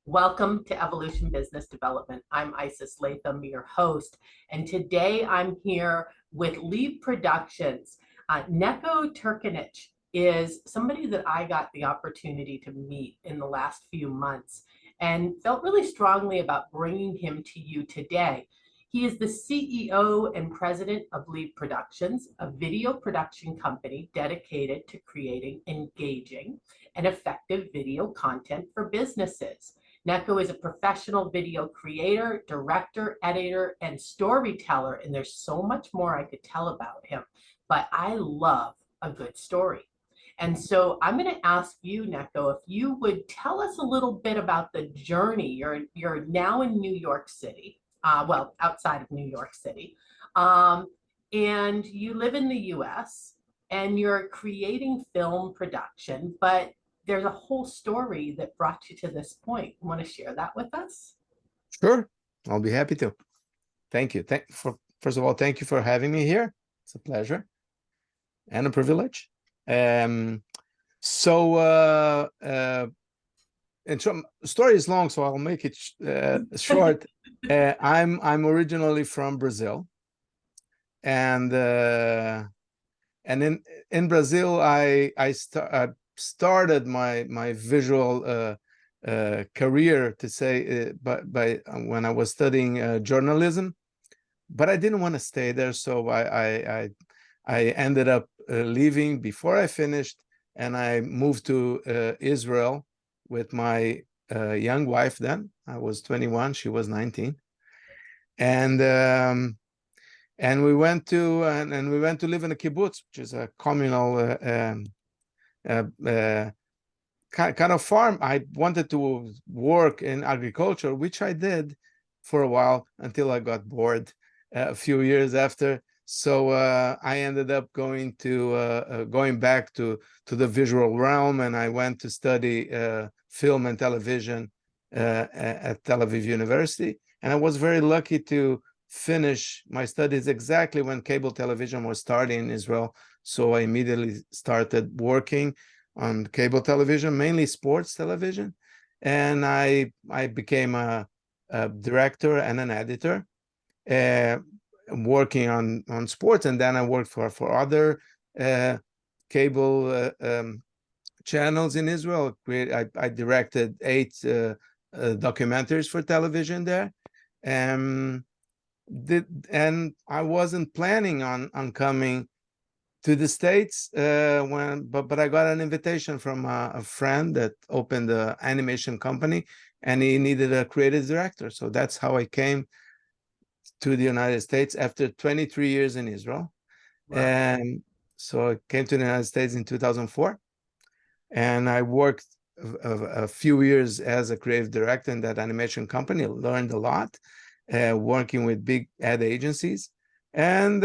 Welcome to Evolution Business Development. I'm Isis Latham, your host, and today I'm here with Lead Productions. Neco Turkienicz is somebody that I got the opportunity to meet in the last few months and felt really strongly about bringing him to you today. He is the CEO and president of Lead Productions, a video production company dedicated to creating engaging and effective video content for businesses. Neco is a professional video creator, director, editor, and storyteller, and there's so much more I could tell about him, but I love a good story. And so I'm going to ask you, Neco, if you would tell us a little bit about the journey. You're now in New York City, well, outside of New York City, and you live in the US, and you're creating film production, but there's a whole story that brought you to this point. You want to share that with us? Sure, I'll be happy to. Thank you. First of all, thank you for having me here. It's a pleasure and a privilege. And so story is long, so I'll make it short. I'm originally from Brazil, and in Brazil, I started my visual career, to say, by when I was studying journalism, but I didn't want to stay there, so I ended up leaving before I finished, and I moved to Israel with my young wife. Then I was 21, she was 19, and we went to live in a kibbutz, which is a communal kind of farm. I wanted to work in agriculture, which I did for a while until I got bored a few years after. So I ended up going back to the visual realm, and I went to study film and television at Tel Aviv University. And I was very lucky to finish my studies exactly when cable television was starting in Israel. So I immediately started working on cable television, mainly sports television, and I became a director and an editor, working on sports. And then I worked for other cable channels in Israel. I directed 8 documentaries for television there, and I wasn't planning on coming to the States but I got an invitation from a friend that opened an animation company, and he needed a creative director. So that's how I came to the United States after 23 years in Israel. Wow. And so I came to the United States in 2004, and I worked a few years as a creative director in that animation company. Learned a lot, working with big ad agencies, and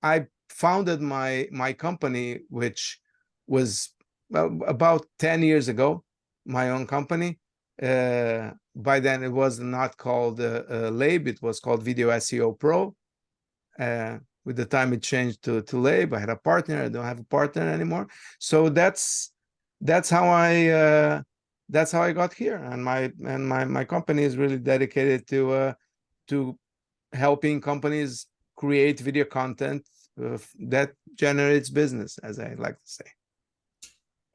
I founded my company, which was about 10 years ago, my own company. By then it was not called Lab, it was called Video SEO Pro. With the time it changed to Lab. I had a partner. I don't have a partner anymore. So that's how I got here. And my company is really dedicated to helping companies create video content that generates business, as I like to say.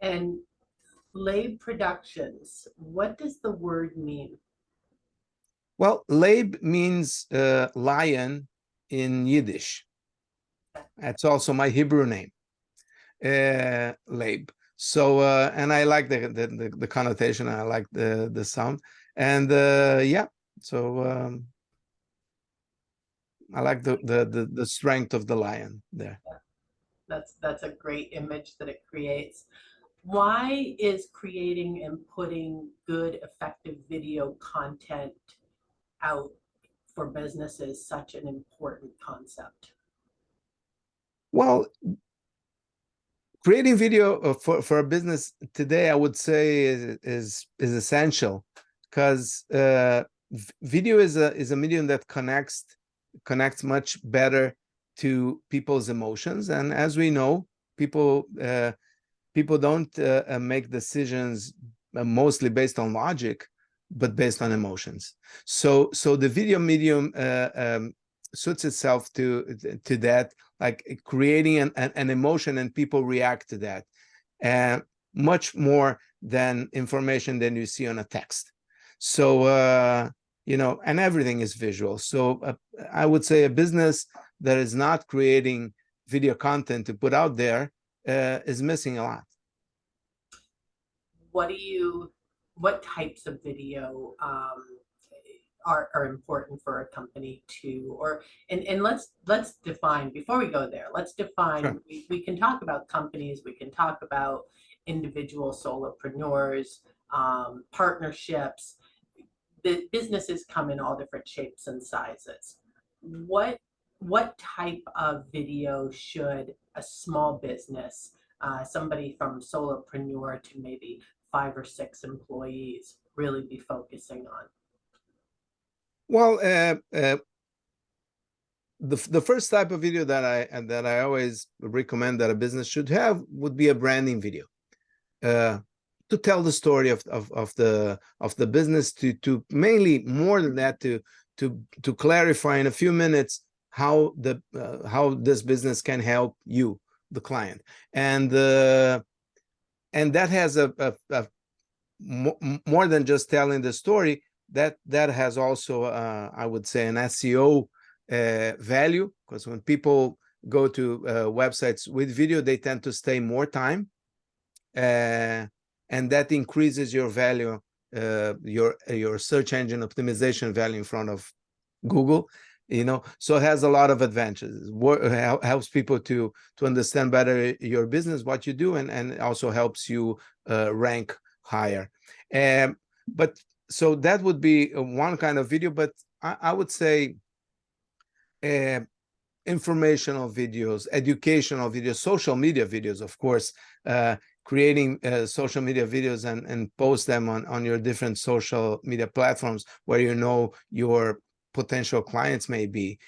And Lab Productions, what does the word mean? Well, Lab means lion in Yiddish. That's also my Hebrew name, Lab. So and I like the connotation. I like the sound, and yeah. So I like the strength of the lion there. That's a great image that it creates. Why is creating and putting good, effective video content out for businesses such an important concept? Well, creating video for a business today, I would say, is essential, because video is a medium that connects much better to people's emotions. And as we know, people don't make decisions mostly based on logic, but based on emotions. So the video medium suits itself to that, like creating an emotion, and people react to that, and much more than information than you see on a text. So and everything is visual. So I would say a business that is not creating video content to put out there is missing a lot. What types of video are important for a company to, and let's define, before we go there, let's define, Sure. we can talk about companies, we can talk about individual solopreneurs, partnerships. The businesses come in all different shapes and sizes. What type of video should a small business, somebody from solopreneur to maybe 5 or 6 employees, really be focusing on? Well, the first type of video that I always recommend that a business should have would be a branding video, to tell the story of the business, to mainly, more than that, to clarify in a few minutes how this business can help you, the client, and that has a more than just telling the story. That has also I would say an SEO value, because when people go to websites with video, they tend to stay more time, and that increases your value, your search engine optimization value in front of Google. So it has a lot of advantages. Helps people to understand better your business, what you do, and also helps you rank higher. But so that would be one kind of video. But I would say informational videos, educational videos, social media videos, of course, creating social media videos and post them on your different social media platforms where your potential clients may be,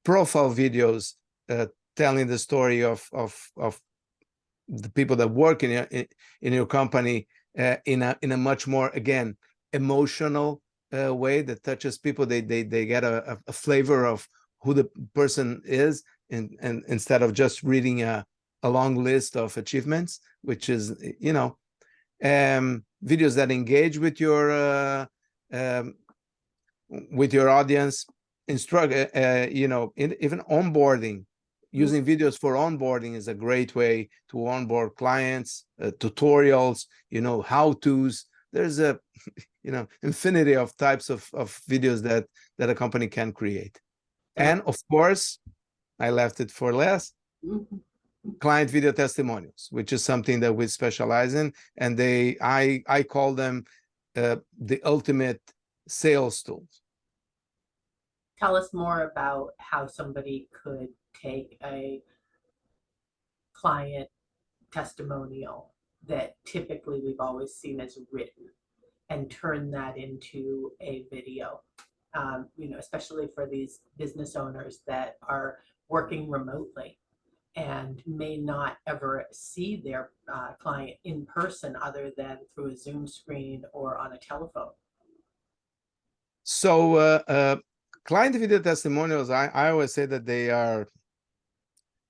profile videos, telling the story of the people that work in your company in a much more, again, emotional way that touches people. They get a flavor of who the person is, and instead of just reading a long list of achievements, which is videos that engage with your audience, instruct even onboarding. Using videos for onboarding is a great way to onboard clients. Tutorials, how-tos. There's a infinity of types of videos that a company can create. And of course, I left it for last, client video testimonials, which is something that we specialize in, and I call them the ultimate sales tools. Tell us more about how somebody could take a client testimonial that typically we've always seen as written and turn that into a video, especially for these business owners that are working remotely and may not ever see their client in person other than through a Zoom screen or on a telephone. So client video testimonials, I always say that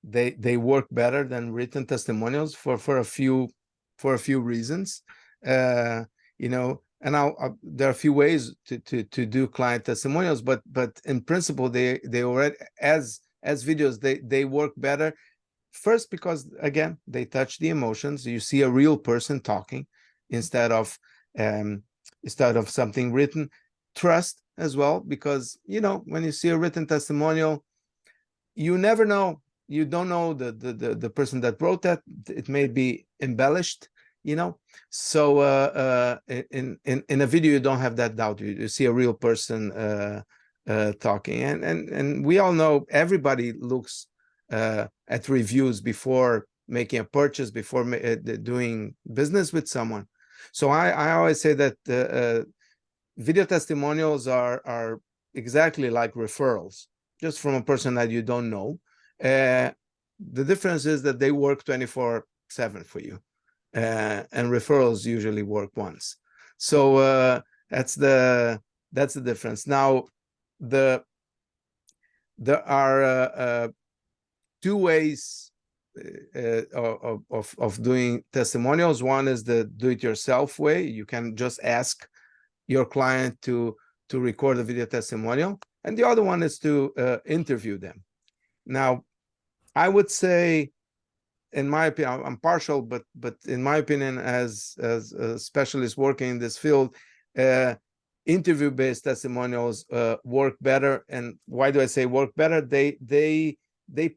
they work better than written testimonials for a few reasons. And there are a few ways to do client testimonials, but in principle they already, as videos, they work better. First, because again, they touch the emotions. You see a real person talking instead of something written. Trust as well, because when you see a written testimonial, you never know. You don't know the person that wrote that. It may be embellished, so in a video you don't have that doubt. You see a real person talking, and we all know everybody looks at reviews before making a purchase, before doing business with someone. So I always say that video testimonials are exactly like referrals, just from a person that you don't know. The difference is that they work 24/7 for you. and referrals usually work once. So that's the difference. Now, there are two ways of doing testimonials. One is the do-it-yourself way. You can just ask your client to record a video testimonial, and the other one is to interview them. Now, I would say, in my opinion, I'm partial, but in my opinion, as a specialist working in this field, interview-based testimonials work better. And why do I say work better? They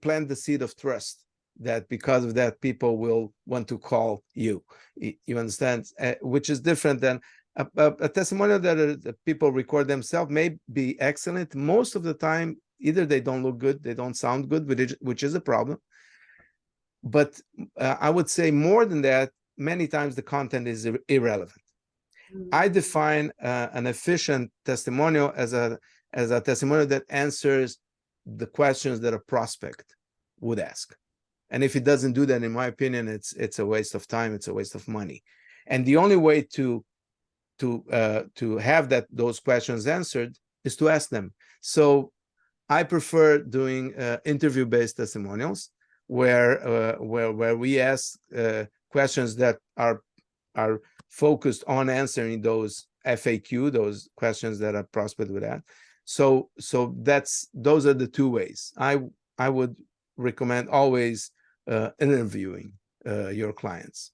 plant the seed of trust, that because of that, people will want to call you. You understand? Which is different than a testimonial that people record themselves may be excellent. Most of the time, either they don't look good, they don't sound good, which is a problem. But I would say more than that, many times the content is irrelevant. I define an efficient testimonial as a testimonial that answers the questions that a prospect would ask. And if it doesn't do that, in my opinion, it's a waste of time, it's a waste of money. And the only way to have those questions answered is to ask them. So I prefer doing interview-based testimonials, where we ask questions that are focused on answering those FAQ, those questions that a prospect would ask. So those are the two ways. I would recommend always interviewing your clients.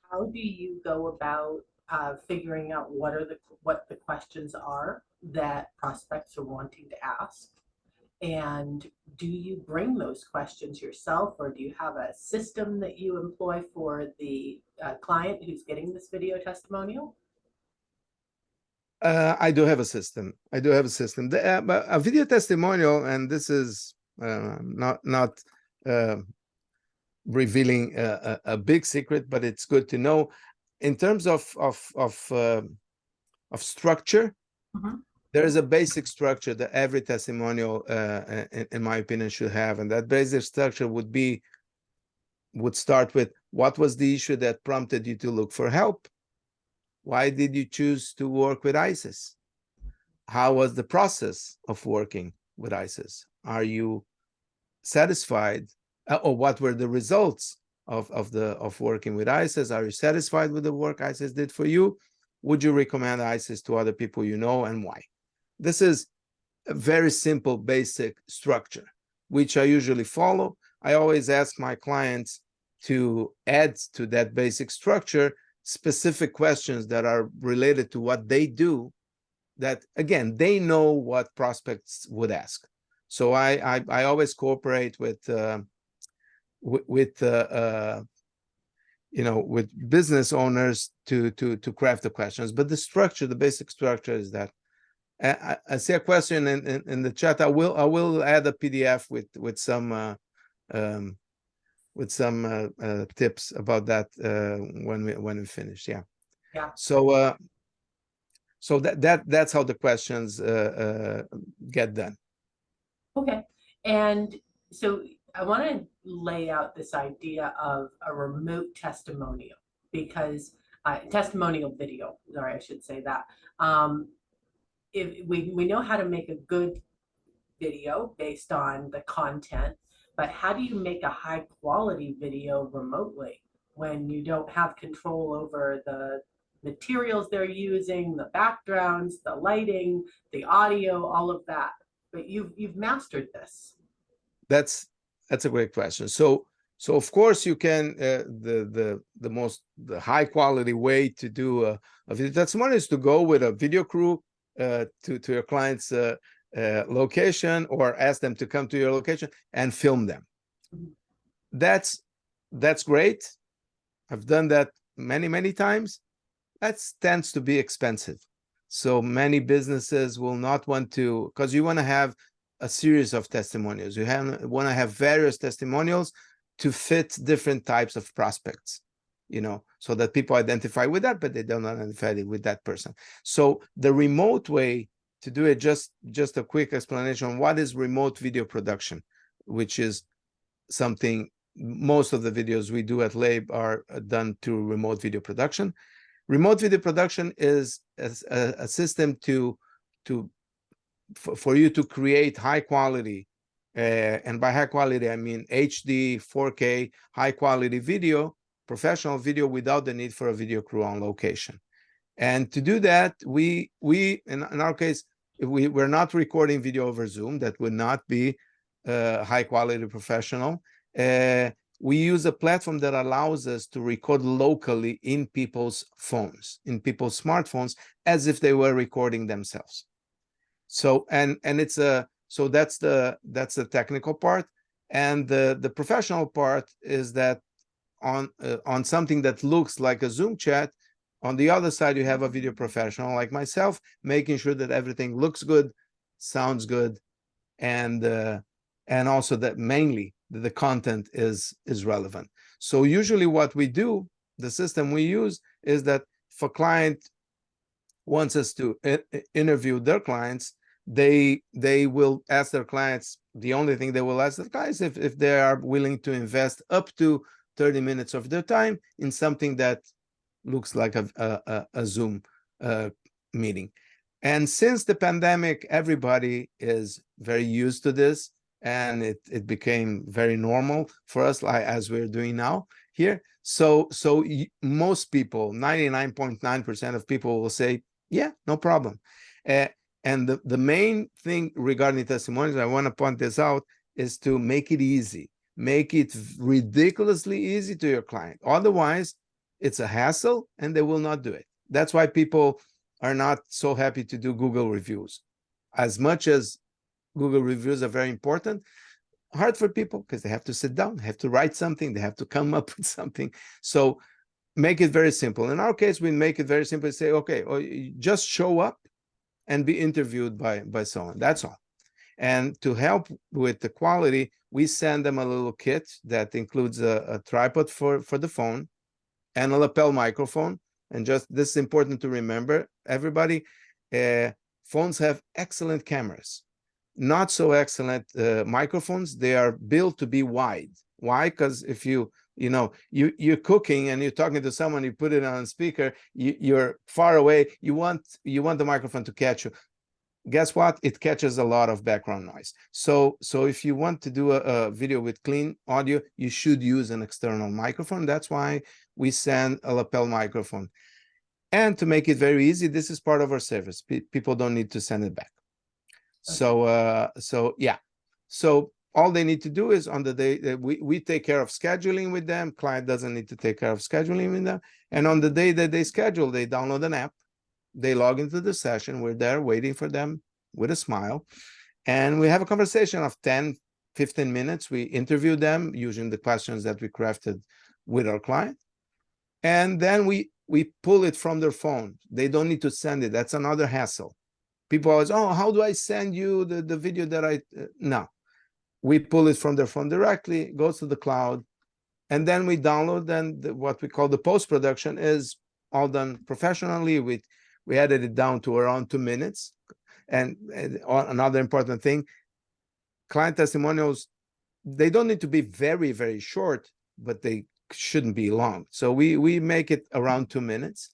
How do you go about figuring out what the questions are that prospects are wanting to ask? And do you bring those questions yourself, or do you have a system that you employ for the client who's getting this video testimonial? I do have a system. A video testimonial, and this is not revealing a big secret, but it's good to know. In terms of structure, there is a basic structure that every testimonial, in my opinion, should have, and that basic structure would start with: what was the issue that prompted you to look for help? Why did you choose to work with Isis? How was the process of working with Isis? Are you satisfied, or what were the results of working with Isis? Are you satisfied with the work Isis did for you? Would you recommend Isis to other people you know, and why? This is a very simple, basic structure, which I usually follow. I always ask my clients to add to that basic structure specific questions that are related to what they do, that, again, they know what prospects would ask. So I always cooperate with business owners to craft the questions. But the structure, the basic structure, is that I see a question in the chat. I will add a PDF with some tips about that when we finish. Yeah. So that's how the questions get done. Okay. And so I want to lay out this idea of a remote testimonial, because testimonial video, sorry, I should say that. If we know how to make a good video based on the content, but how do you make a high quality video remotely when you don't have control over the materials they're using, the backgrounds, the lighting, the audio, all of that? But you've mastered this. That's a great question. So of course you can, the high quality way to do a video testimonial is to go with a video crew to your client's location, or ask them to come to your location and film them. That's great. I've done that many times. That tends to be expensive. So many businesses will not want to, because you want to have a series of testimonials. You want to have various testimonials to fit different types of prospects, so that people identify with that, but they don't identify with that person. So the remote way to do it, just a quick explanation on what is remote video production, which is something most of the videos we do at Lab are done through remote video production. Remote video production is a system for you to create high quality, and by high quality I mean HD, 4K, high quality video, professional video, without the need for a video crew on location. And to do that, we in our case, we're not recording video over Zoom. That would not be high quality professional. We use a platform that allows us to record locally in people's phones, in people's smartphones, as if they were recording themselves. So and it's a so that's the technical part, and the professional part is that on something that looks like a Zoom chat, on the other side you have a video professional like myself, making sure that everything looks good, sounds good, and also that mainly the content is relevant. So usually what we do, the system we use, is that if a client wants us to interview their clients, they will ask their clients, the only thing they will ask their clients if they are willing to invest up to 30 minutes of their time in something that looks like a Zoom meeting. And since the pandemic, everybody is very used to this, and it became very normal for us, like as we're doing now here. So most people, 99.9% of people will say, yeah, no problem. And the main thing regarding testimonials, I want to point this out, is to make it easy. Make it ridiculously easy to your client. Otherwise, it's a hassle and they will not do it. That's why people are not so happy to do Google reviews. As much as Google reviews are very important, hard for people because they have to sit down, have to write something, they have to come up with something. So make it very simple. In our case, we make it very simple. Say, okay, just show up and be interviewed by someone. That's all. And to help with the quality, we send them a little kit that includes a tripod for the phone and a lapel microphone. And just this is important to remember, everybody, phones have excellent cameras, not so excellent microphones. They are built to be wide. Why? Because if you're cooking and you're talking to someone, you put it on speaker, you're far away, you want the microphone to catch you. Guess what? It catches a lot of background noise. So if you want to do a video with clean audio, you should use an external microphone. That's why we send a lapel microphone. And to make it very easy, this is part of our service. People don't need to send it back. Okay. So yeah. So all they need to do is on the day that we take care of scheduling with them. Client doesn't need to take care of scheduling with them. And on the day that they schedule, they download an app. They log into the session. We're there waiting for them with a smile. And we have a conversation of 10, 15 minutes. We interview them using the questions that we crafted with our client. And then we pull it from their phone. They don't need to send it. That's another hassle. People always, oh, how do I send you the video that I... No. We pull it from their phone directly, goes to the cloud, and then we download. And what we call the post-production is all done professionally. We edited it down to around 2 minutes. And another important thing, client testimonials, they don't need to be very, very short, but they shouldn't be long. So we make it around 2 minutes.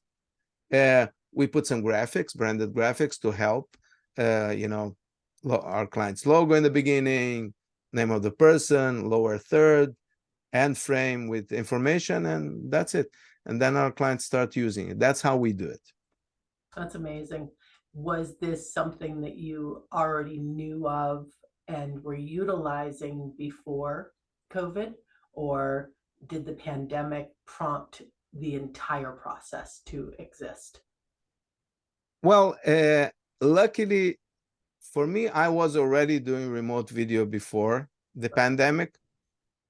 We put some graphics, branded graphics, to help, our client's logo in the beginning, name of the person, lower third, end frame with information, and that's it. And then our clients start using it. That's how we do it. That's amazing. Was this something that you already knew of and were utilizing before COVID, or did the pandemic prompt the entire process to exist? Well, luckily for me, I was already doing remote video before the pandemic.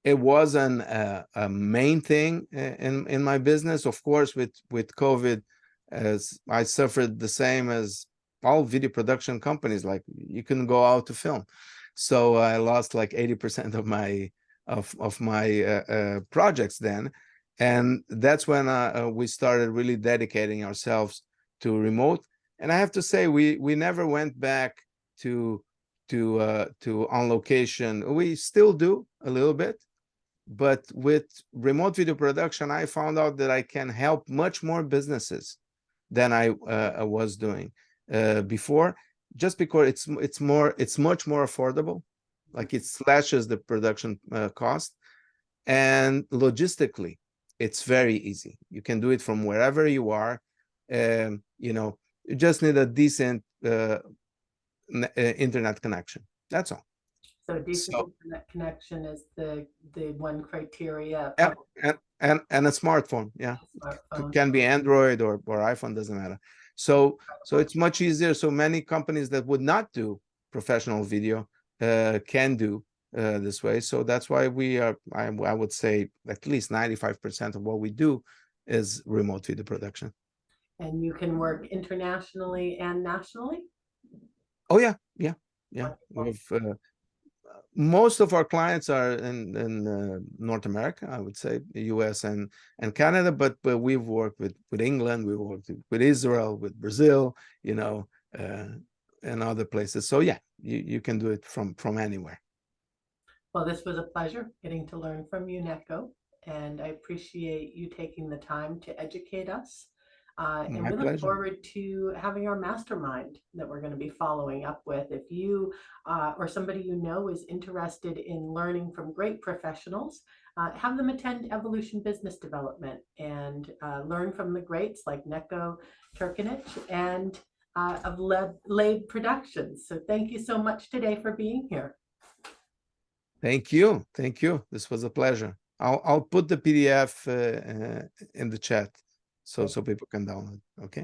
It wasn't a main thing in my business. Of course, with COVID, as I suffered the same as all video production companies, like you couldn't go out to film. So I lost like 80% of my projects then. And that's when we started really dedicating ourselves to remote. And I have to say, we never went back to on location. We still do a little bit, But with remote video production, I found out that I can help much more businesses than I was doing before, just because it's much more affordable. Like it slashes the production cost, and logistically, it's very easy. You can do it from wherever you are. You just need a decent internet connection. That's all. So decent internet connection is the one criteria. Yeah, and a smartphone, yeah. Smartphone. Can be Android or iPhone, doesn't matter. So it's much easier. So many companies that would not do professional video can do this way. So that's why I would say at least 95% of what we do is remote video production. And you can work internationally and nationally? Oh yeah. We've most of our clients are in North America, I would say, the US and Canada, but we've worked with England, we've worked with Israel, with Brazil, and other places. So yeah, you can do it from anywhere. Well, this was a pleasure getting to learn from you, Neco, and I appreciate you taking the time to educate us. And My we look pleasure. forward to having our mastermind that we're going to be following up with. If you or somebody you know is interested in learning from great professionals, have them attend Evolution Business Development and learn from the greats like Neco, Turkienicz, and of Lab Productions. So thank you so much today for being here. Thank you. This was a pleasure. I'll put the PDF in the chat so people can download. Okay.